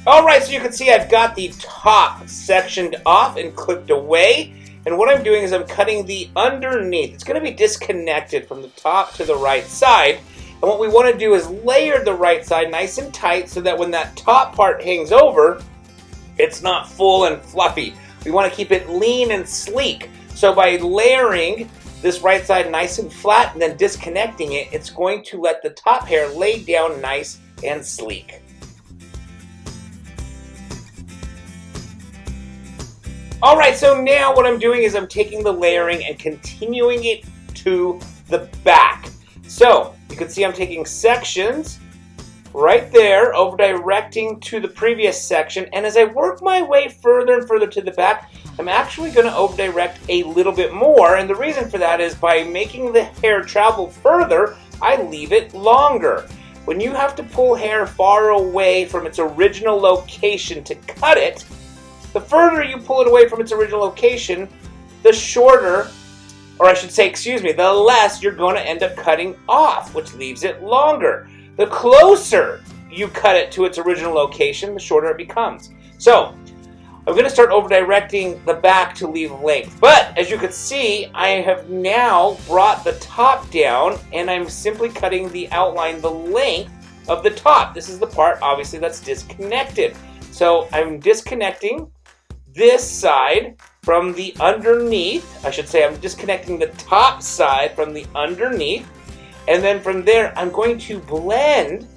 Alright, so you can see I've got the top sectioned off and clipped away. And what I'm doing is I'm cutting the underneath. It's going to be disconnected from the top to the right side. And what we want to do is layer the right side nice and tight so that when that top part hangs over, it's not full and fluffy. We want to keep it lean and sleek. So by layering this right side nice and flat and then disconnecting it, it's going to let the top hair lay down nice and sleek. Alright, so now what I'm doing is I'm taking the layering and continuing it to the back. So, you can see I'm taking sections right there, over directing to the previous section, and as I work my way further and further to the back, I'm actually going to over direct a little bit more, and the reason for that is by making the hair travel further, I leave it longer. When you have to pull hair far away from its original location to cut it, the further you pull it away from its original location, the shorter, or I should say, the less you're going to end up cutting off, which leaves it longer. The closer you cut it to its original location, the shorter it becomes. So, I'm going to start over directing the back to leave length. But, as you can see, I have now brought the top down, and I'm simply cutting the outline, the length of the top. This is the part, obviously, that's disconnected. So, I'm disconnecting this side from the underneath. I should say I'm disconnecting the top side from the underneath. And then from there, I'm going to blend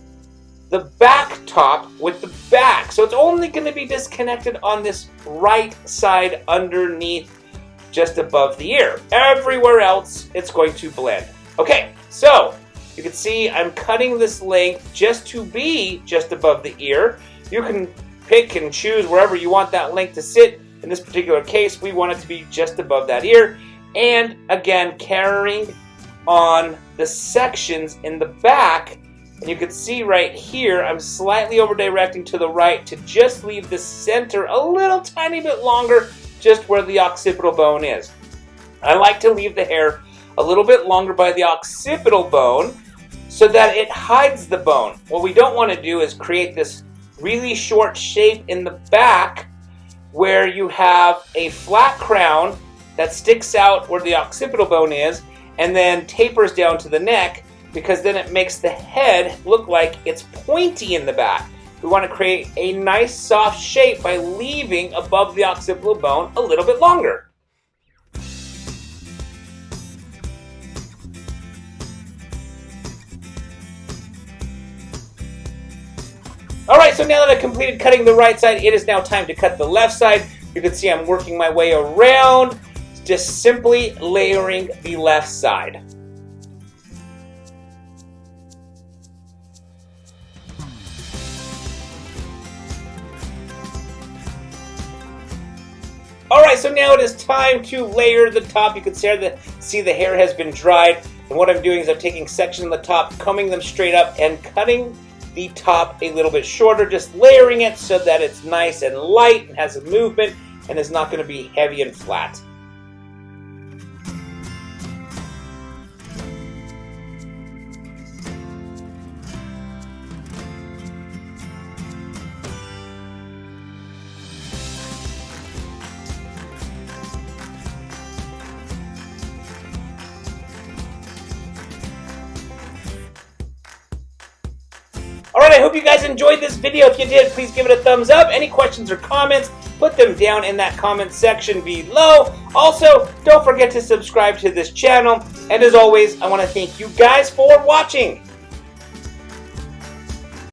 the back top with the back. So it's only going to be disconnected on this right side underneath, just above the ear. Everywhere else, it's going to blend. Okay, so you can see I'm cutting this length just to be just above the ear. You can pick and choose wherever you want that length to sit. In this particular case, we want it to be just above that ear. And again, carrying on the sections in the back. And you can see right here, I'm slightly over directing to the right to just leave the center a little tiny bit longer, just where the occipital bone is. I like to leave the hair a little bit longer by the occipital bone so that it hides the bone. What we don't want to do is create this really short shape in the back where you have a flat crown that sticks out where the occipital bone is and then tapers down to the neck, because then it makes the head look like it's pointy in the back. We want to create a nice soft shape by leaving above the occipital bone a little bit longer. Alright, so now that I've completed cutting the right side, it is now time to cut the left side. You can see I'm working my way around, just simply layering the left side. Alright, so now it is time to layer the top. You can see the hair has been dried. And what I'm doing is I'm taking sections of the top, combing them straight up, and cutting the top a little bit shorter, just layering it so that it's nice and light and has a movement and is not going to be heavy and flat. Alright, I hope you guys enjoyed this video. If you did, please give it a thumbs up. Any questions or comments, put them down in that comment section below. Also, don't forget to subscribe to this channel. And as always, I want to thank you guys for watching.